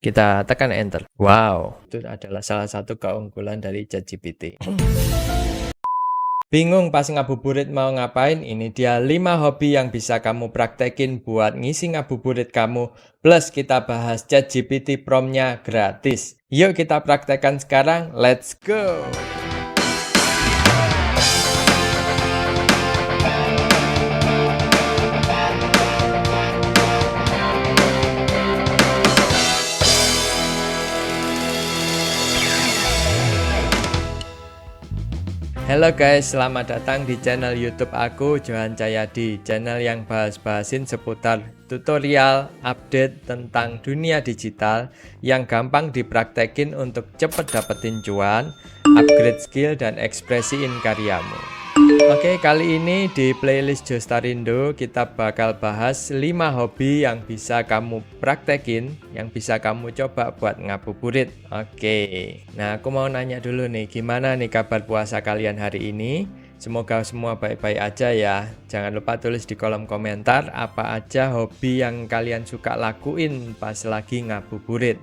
Kita tekan enter. Wow, itu adalah salah satu keunggulan dari ChatGPT. Bingung pas ngabuburit mau ngapain? Ini dia 5 hobi yang bisa kamu praktekin buat ngisi ngabuburit kamu. Plus kita bahas ChatGPT prompt-nya gratis. Yuk kita praktekkan sekarang, let's go! Halo guys, selamat datang di channel YouTube aku, Johan Cahyadi. Channel yang bahas-bahasin seputar tutorial, update tentang dunia digital yang gampang dipraktekin untuk cepet dapetin cuan, upgrade skill, dan ekspresiin karyamu. Oke, kali ini di playlist Jostarindo kita bakal bahas 5 hobi yang bisa kamu praktekin, yang bisa kamu coba buat ngabuburit. Oke, nah aku mau nanya dulu nih, gimana nih kabar puasa kalian hari ini? Semoga semua baik-baik aja ya. Jangan lupa tulis di kolom komentar apa aja hobi yang kalian suka lakuin pas lagi ngabuburit.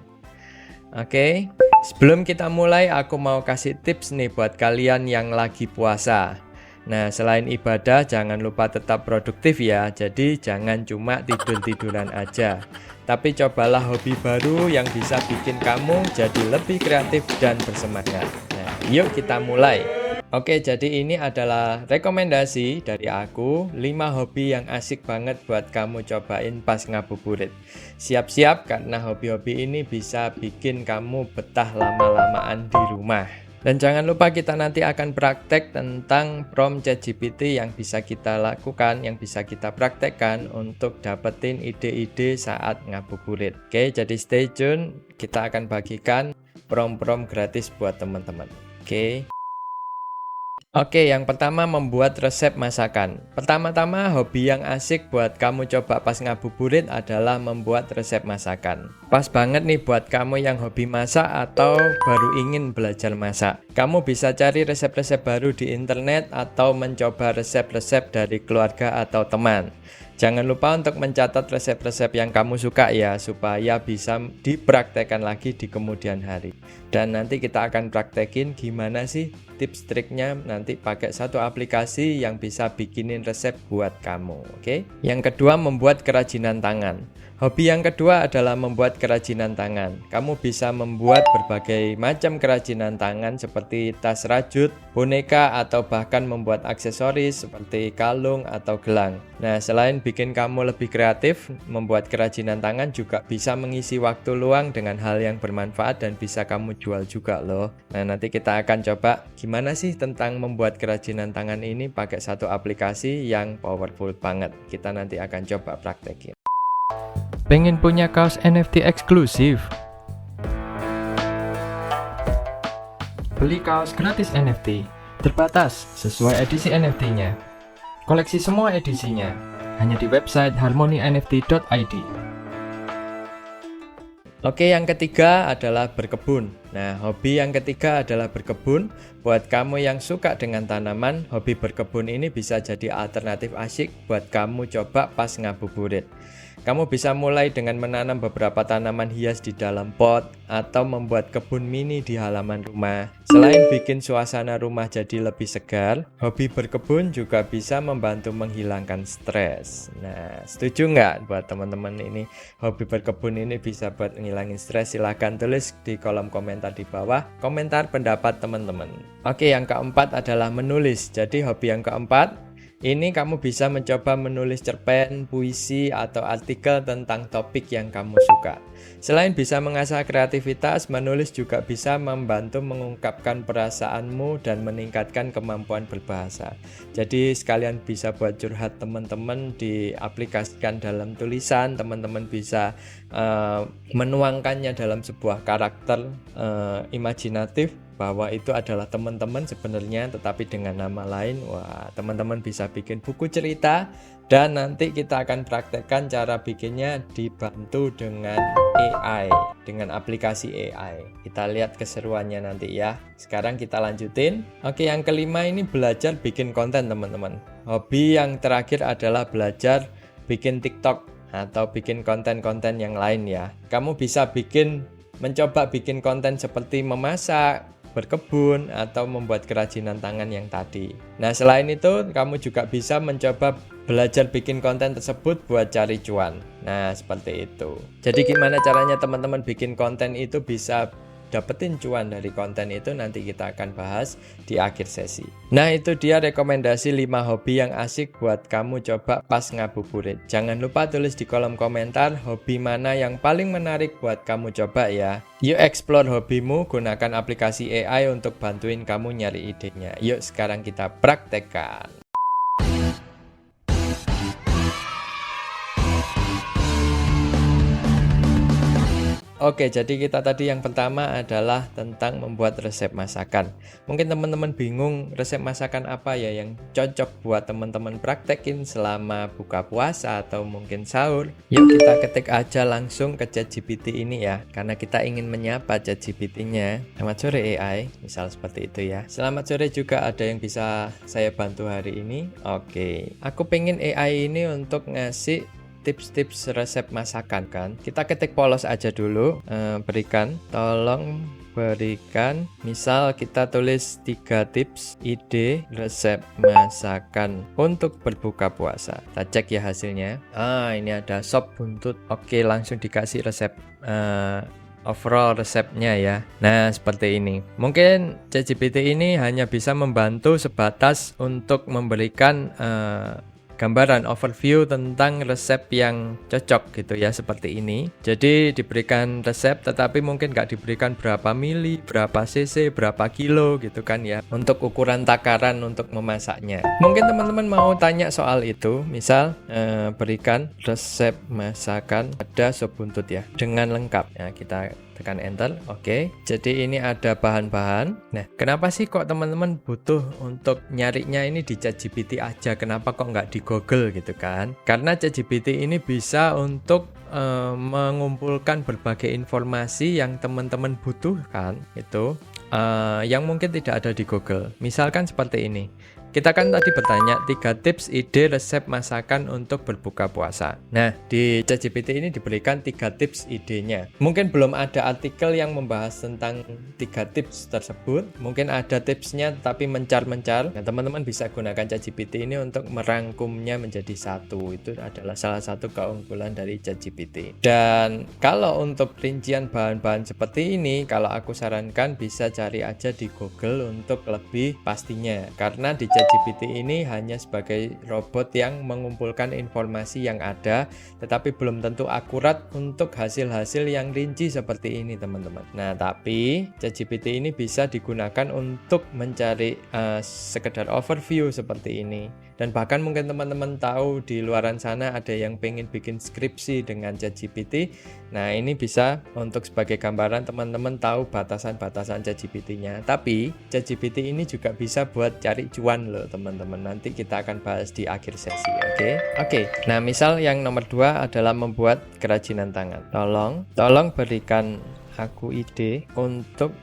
Oke, sebelum kita mulai aku mau kasih tips nih buat kalian yang lagi puasa. Nah, selain ibadah, jangan lupa tetap produktif ya. Jadi, jangan cuma tidur-tiduran aja. Tapi cobalah hobi baru yang bisa bikin kamu jadi lebih kreatif dan bersemangat. Nah, yuk kita mulai. Oke, jadi ini adalah rekomendasi dari aku 5 hobi yang asik banget buat kamu cobain pas ngabuburit. Siap-siap karena hobi-hobi ini bisa bikin kamu betah lama-lamaan di rumah. Dan jangan lupa kita nanti akan praktek tentang prompt ChatGPT yang bisa kita lakukan, yang bisa kita praktekkan untuk dapetin ide-ide saat ngabuburit. Oke, jadi stay tune, kita akan bagikan prompt-prompt gratis buat teman-teman. Oke, yang pertama membuat resep masakan. Pertama-tama hobi yang asik buat kamu coba pas ngabuburit adalah membuat resep masakan. Pas banget nih buat kamu yang hobi masak atau baru ingin belajar masak. Kamu bisa cari resep-resep baru di internet atau mencoba resep-resep dari keluarga atau teman. Jangan lupa untuk mencatat resep-resep yang kamu suka ya, supaya bisa dipraktekkan lagi di kemudian hari. Dan nanti kita akan praktekin gimana sih tips triknya nanti pakai satu aplikasi yang bisa bikinin resep buat kamu, oke? Yang kedua, membuat kerajinan tangan. Hobi yang kedua adalah membuat kerajinan tangan. Kamu bisa membuat berbagai macam kerajinan tangan seperti tas rajut, boneka, atau bahkan membuat aksesoris seperti kalung atau gelang. Nah, selain bikin kamu lebih kreatif, membuat kerajinan tangan juga bisa mengisi waktu luang dengan hal yang bermanfaat dan bisa kamu jual juga loh. Nah, nanti kita akan coba gimana sih tentang membuat kerajinan tangan ini pakai satu aplikasi yang powerful banget. Kita nanti akan coba praktekin. Pengen punya kaos NFT eksklusif? Beli kaos gratis NFT, terbatas sesuai edisi NFT-nya. Koleksi semua edisinya, hanya di website harmonynft.id. Oke, yang ketiga adalah berkebun. Nah, hobi yang ketiga adalah berkebun. Buat kamu yang suka dengan tanaman, hobi berkebun ini bisa jadi alternatif asik buat kamu coba pas ngabuburit. Kamu bisa mulai dengan menanam beberapa tanaman hias di dalam pot atau membuat kebun mini di halaman rumah. Selain bikin suasana rumah jadi lebih segar, hobi berkebun juga bisa membantu menghilangkan stres. Nah, setuju nggak buat teman-teman ini hobi berkebun ini bisa buat ngilangin stres? Silahkan tulis di kolom komentar di bawah, komentar pendapat teman-teman. Oke, yang keempat adalah menulis. Jadi hobi yang keempat, ini kamu bisa mencoba menulis cerpen, puisi, atau artikel tentang topik yang kamu suka. Selain bisa mengasah kreativitas, menulis juga bisa membantu mengungkapkan perasaanmu dan meningkatkan kemampuan berbahasa. Jadi sekalian bisa buat curhat teman-teman, diaplikasikan dalam tulisan, teman-teman bisa menuangkannya dalam sebuah karakter imajinatif, bahwa itu adalah teman-teman sebenarnya tetapi dengan nama lain. Wah, teman-teman bisa bikin buku cerita dan nanti kita akan praktekkan cara bikinnya dibantu dengan AI, dengan aplikasi AI. Kita lihat keseruannya nanti ya. Sekarang kita lanjutin. Oke, yang kelima ini belajar bikin konten teman-teman. Hobi yang terakhir adalah belajar bikin TikTok. atau bikin konten-konten yang lain ya. Kamu bisa mencoba bikin konten seperti memasak, berkebun, atau membuat kerajinan tangan yang tadi. Nah, selain itu, kamu juga bisa mencoba belajar bikin konten tersebut buat cari cuan. Nah, seperti itu. Jadi gimana caranya teman-teman bikin konten itu bisa dapetin cuan dari konten itu, nanti kita akan bahas di akhir sesi. Nah, itu dia rekomendasi 5 hobi yang asik buat kamu coba pas ngabuburit. Jangan lupa tulis di kolom komentar hobi mana yang paling menarik buat kamu coba ya. Yuk explore hobimu, gunakan aplikasi AI untuk bantuin kamu nyari idenya. Yuk sekarang kita praktekkan. Oke, jadi kita tadi yang pertama adalah tentang membuat resep masakan. Mungkin teman-teman bingung resep masakan apa ya yang cocok buat teman-teman praktekin selama buka puasa atau mungkin sahur. Yuk kita ketik aja langsung ke ChatGPT ini ya, karena kita ingin menyapa ChatGPT-nya. Selamat sore AI, misal seperti itu ya. Selamat sore juga ada yang bisa saya bantu hari ini. Oke, aku pengen AI ini untuk ngasih tips-tips resep masakan kan. Kita ketik polos aja dulu, tolong berikan, misal kita tulis 3 tips ide resep masakan untuk berbuka puasa. Kita cek ya hasilnya. Ini ada sop buntut. Oke, langsung dikasih resep overall resepnya ya. Nah, seperti ini. Mungkin ChatGPT ini hanya bisa membantu sebatas untuk memberikan gambaran overview tentang resep yang cocok gitu ya, seperti ini. Jadi diberikan resep tetapi mungkin nggak diberikan berapa mili, berapa cc, berapa kilo gitu kan ya, untuk ukuran takaran untuk memasaknya. Mungkin teman-teman mau tanya soal itu, misal berikan resep masakan ada sop buntut ya dengan lengkap. Nah, kita tekan enter. Oke, jadi ini ada bahan-bahan. Nah, kenapa sih kok teman-teman butuh untuk nyarinya ini di ChatGPT aja? Kenapa kok nggak di Google gitu kan? Karena ChatGPT ini bisa untuk mengumpulkan berbagai informasi yang teman-teman butuhkan itu, yang mungkin tidak ada di Google. Misalkan seperti ini. Kita kan tadi bertanya 3 tips ide resep masakan untuk berbuka puasa. Nah, di ChatGPT ini diberikan 3 tips idenya. Mungkin belum ada artikel yang membahas tentang 3 tips tersebut. Mungkin ada tipsnya tapi mencar-mencar. Nah, teman-teman bisa gunakan ChatGPT ini untuk merangkumnya menjadi satu. Itu adalah salah satu keunggulan dari ChatGPT. Dan kalau untuk rincian bahan-bahan seperti ini, kalau aku sarankan bisa cari aja di Google untuk lebih pastinya. Karena di ChatGPT ini hanya sebagai robot yang mengumpulkan informasi yang ada, tetapi belum tentu akurat untuk hasil-hasil yang rinci seperti ini teman-teman. Nah, tapi ChatGPT ini bisa digunakan untuk mencari sekedar overview seperti ini. Dan bahkan mungkin teman-teman tahu di luaran sana ada yang pengen bikin skripsi dengan ChatGPT. Nah, ini bisa untuk sebagai gambaran teman-teman tahu batasan-batasan ChatGPT-nya. Tapi ChatGPT ini juga bisa buat cari cuan loh teman-teman. Nanti kita akan bahas di akhir sesi, oke? Nah, misal yang nomor 2 adalah membuat kerajinan tangan. Tolong berikan aku ide untuk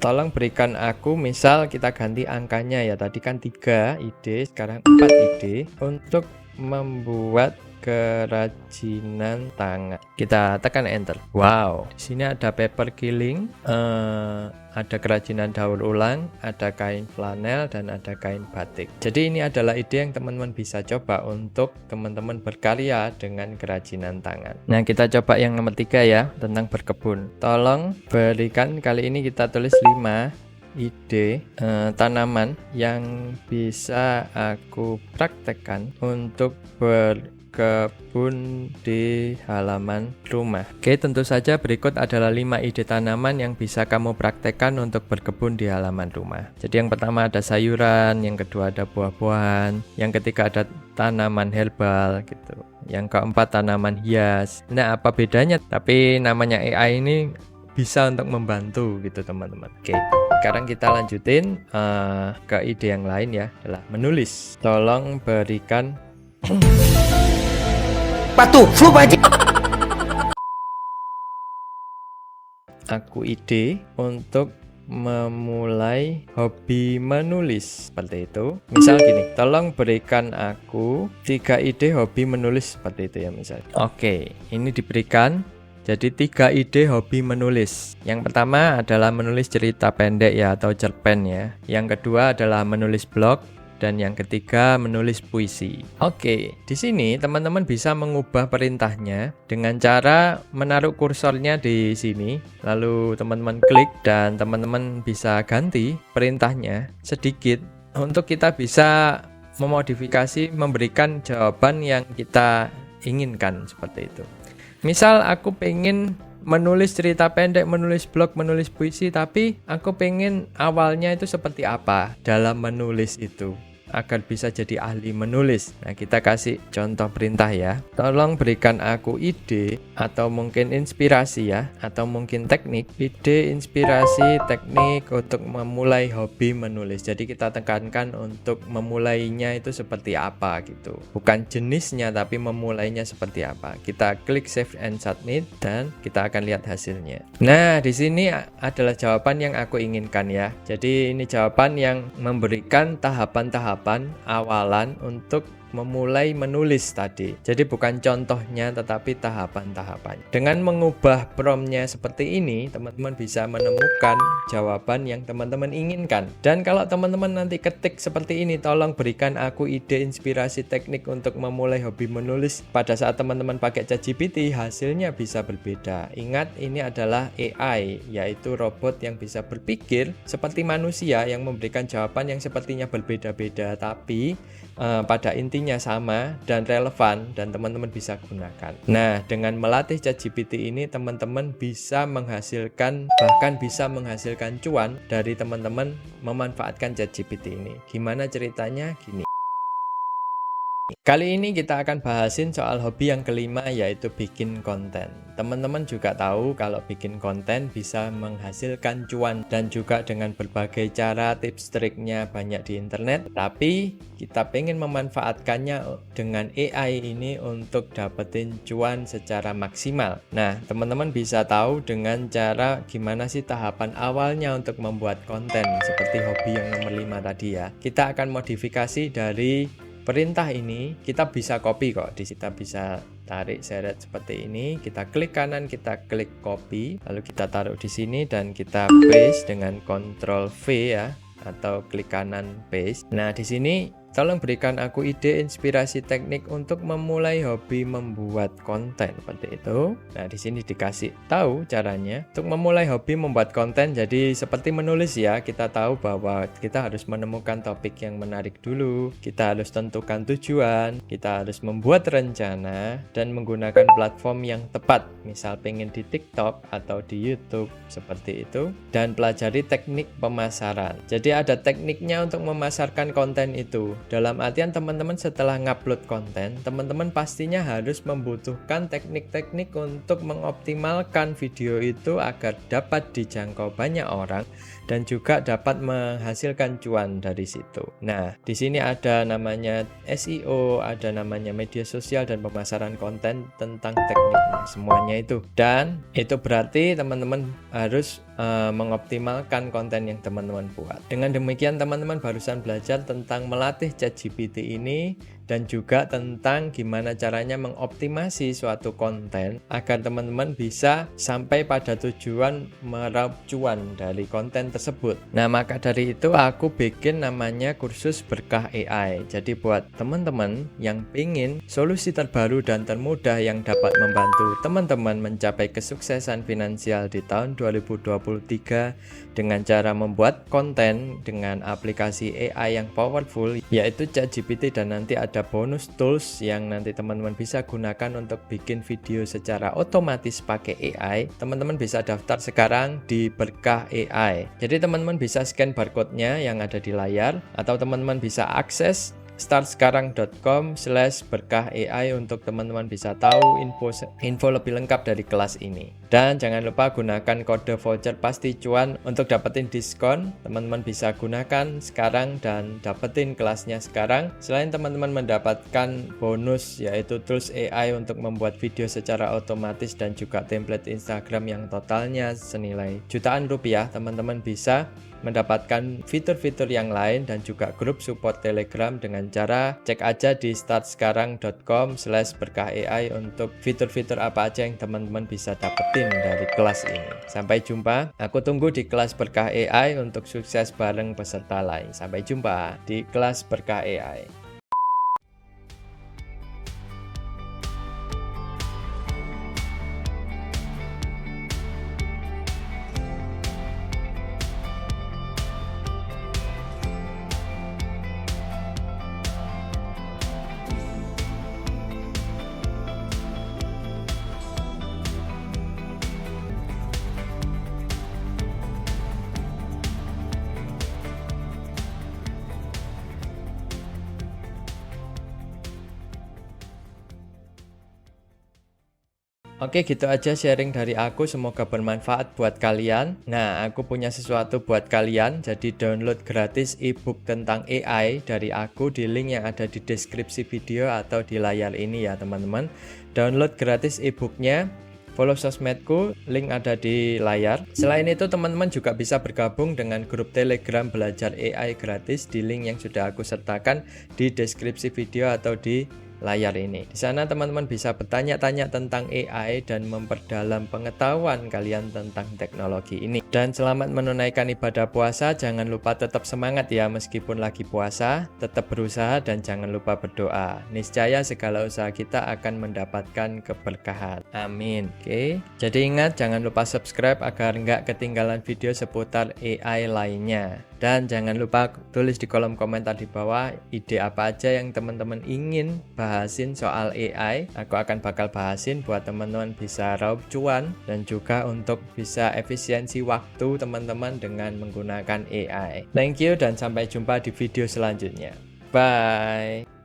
tolong berikan aku, misal kita ganti angkanya ya, tadi kan 3 ide, sekarang 4 ide untuk membuat kerajinan tangan. Kita tekan enter. Wow, di sini ada paper quilling, ada kerajinan daur ulang, ada kain flanel, dan ada kain batik. Jadi ini adalah ide yang teman-teman bisa coba untuk teman-teman berkarya dengan kerajinan tangan. Nah, kita coba yang nomor 3 ya, tentang berkebun. Tolong berikan, kali ini kita tulis 5 ide tanaman yang bisa aku praktekkan untuk berkebun di halaman rumah. Oke, tentu saja berikut adalah 5 ide tanaman yang bisa kamu praktekkan untuk berkebun di halaman rumah. Jadi yang pertama ada sayuran, yang kedua ada buah-buahan, yang ketiga ada tanaman herbal gitu. Yang keempat tanaman hias. Nah, apa bedanya? Tapi namanya AI ini bisa untuk membantu gitu teman-teman. Oke, sekarang kita lanjutin ke ide yang lain ya, adalah menulis. Tolong berikan aku ide untuk memulai hobi menulis, seperti itu. Misal gini, tolong berikan aku 3 ide hobi menulis, seperti itu ya misalnya. Oke, ini diberikan. Jadi 3 ide hobi menulis. Yang pertama adalah menulis cerita pendek ya atau cerpen ya. Yang kedua adalah menulis blog. Dan yang ketiga menulis puisi. Oke, di sini teman-teman bisa mengubah perintahnya dengan cara menaruh kursornya di sini, lalu teman-teman klik dan teman-teman bisa ganti perintahnya sedikit untuk kita bisa memodifikasi, memberikan jawaban yang kita inginkan seperti itu. Misal aku pengen menulis cerita pendek, menulis blog, menulis puisi, tapi aku pengen awalnya itu seperti apa dalam menulis itu agar bisa jadi ahli menulis. Nah, kita kasih contoh perintah ya. Tolong berikan aku ide atau mungkin inspirasi ya, atau mungkin teknik, ide, inspirasi, teknik untuk memulai hobi menulis. Jadi kita tekankan untuk memulainya itu seperti apa gitu. Bukan jenisnya tapi memulainya seperti apa. Kita klik save and submit dan kita akan lihat hasilnya. Nah, di sini adalah jawaban yang aku inginkan ya. Jadi ini jawaban yang memberikan tahapan-tahapan awalan untuk memulai menulis tadi. Jadi bukan contohnya tetapi tahapan-tahapan. Dengan mengubah promptnya seperti ini, teman-teman bisa menemukan jawaban yang teman-teman inginkan. Dan kalau teman-teman nanti ketik seperti ini, tolong berikan aku ide, inspirasi, teknik untuk memulai hobi menulis. Pada saat teman-teman pakai ChatGPT, hasilnya bisa berbeda. Ingat, ini adalah AI, yaitu robot yang bisa berpikir seperti manusia yang memberikan jawaban yang sepertinya berbeda-beda, tapi pada intinya sama dan relevan dan teman-teman bisa gunakan. Nah, dengan melatih ChatGPT ini teman-teman bisa menghasilkan, bahkan bisa menghasilkan cuan dari teman-teman memanfaatkan ChatGPT ini. Gimana ceritanya? Gini. Kali ini kita akan bahasin soal hobi yang kelima, yaitu bikin konten. Teman-teman juga tahu kalau bikin konten bisa menghasilkan cuan dan juga dengan berbagai cara, tips triknya banyak di internet. Tapi kita pengen memanfaatkannya dengan AI ini untuk dapetin cuan secara maksimal. Nah, teman-teman bisa tahu dengan cara gimana sih tahapan awalnya untuk membuat konten seperti hobi yang nomor 5 tadi ya. Kita akan modifikasi dari perintah ini, kita bisa copy kok. Kita bisa tarik seret seperti ini, kita klik kanan, kita klik copy, lalu kita taruh di sini dan kita paste dengan Ctrl V ya, atau klik kanan paste. Nah, di sini tolong berikan aku ide, inspirasi, teknik untuk memulai hobi membuat konten, seperti itu. Nah, di sini dikasih tahu caranya untuk memulai hobi membuat konten. Jadi seperti menulis ya, kita tahu bahwa kita harus menemukan topik yang menarik dulu, kita harus tentukan tujuan, kita harus membuat rencana dan menggunakan platform yang tepat. Misal pengen di TikTok atau di YouTube, seperti itu, dan pelajari teknik pemasaran. Jadi ada tekniknya untuk memasarkan konten itu. Dalam artian teman-teman setelah ngupload konten, teman-teman pastinya harus membutuhkan teknik-teknik untuk mengoptimalkan video itu agar dapat dijangkau banyak orang dan juga dapat menghasilkan cuan dari situ. Nah, di sini ada namanya SEO, ada namanya media sosial dan pemasaran konten tentang tekniknya semuanya itu. Dan itu berarti teman-teman harus mengoptimalkan konten yang teman-teman buat. Dengan demikian teman-teman barusan belajar tentang melatih ChatGPT ini dan juga tentang gimana caranya mengoptimasi suatu konten agar teman-teman bisa sampai pada tujuan meraup cuan dari konten tersebut. Nah, maka dari itu aku bikin namanya kursus berkah AI. Jadi buat teman-teman yang ingin solusi terbaru dan termudah yang dapat membantu teman-teman mencapai kesuksesan finansial di tahun 2023 dengan cara membuat konten dengan aplikasi AI yang powerful, yaitu ChatGPT, dan nanti ada bonus tools yang nanti teman-teman bisa gunakan untuk bikin video secara otomatis pakai AI. Teman-teman bisa daftar sekarang di Berkah AI. Jadi teman-teman bisa scan barcode-nya yang ada di layar, atau teman-teman bisa akses startsekarang.com/berkah AI untuk teman-teman bisa tahu info lebih lengkap dari kelas ini. Dan jangan lupa gunakan kode voucher pasti cuan untuk dapetin diskon. Teman-teman bisa gunakan sekarang dan dapetin kelasnya sekarang. Selain teman-teman mendapatkan bonus yaitu tools AI untuk membuat video secara otomatis dan juga template Instagram yang totalnya senilai jutaan rupiah, teman-teman bisa mendapatkan fitur-fitur yang lain dan juga grup support Telegram dengan cara cek aja di startsekarang.com/berkah AI untuk fitur-fitur apa aja yang teman-teman bisa dapetin dari kelas ini. Sampai jumpa, aku tunggu di kelas Berkah AI untuk sukses bareng peserta lain. Sampai jumpa di kelas Berkah AI. Oke, gitu aja sharing dari aku, semoga bermanfaat buat kalian. Nah, aku punya sesuatu buat kalian, jadi download gratis ebook tentang AI dari aku di link yang ada di deskripsi video atau di layar ini ya teman-teman. Download gratis ebooknya, follow sosmedku, link ada di layar. Selain itu teman-teman juga bisa bergabung dengan grup Telegram belajar AI gratis di link yang sudah aku sertakan di deskripsi video atau di layar ini. Di sana teman-teman bisa bertanya-tanya tentang AI dan memperdalam pengetahuan kalian tentang teknologi ini. Dan selamat menunaikan ibadah puasa. Jangan lupa tetap semangat ya meskipun lagi puasa, tetap berusaha dan jangan lupa berdoa. Niscaya segala usaha kita akan mendapatkan keberkahan. Amin. Oke. Jadi ingat jangan lupa subscribe agar nggak ketinggalan video seputar AI lainnya. Dan jangan lupa tulis di kolom komentar di bawah ide apa aja yang teman-teman ingin bahasin soal AI. Aku akan bakal bahasin buat teman-teman bisa raup cuan dan juga untuk bisa efisiensi waktu teman-teman dengan menggunakan AI. Thank you dan sampai jumpa di video selanjutnya. Bye.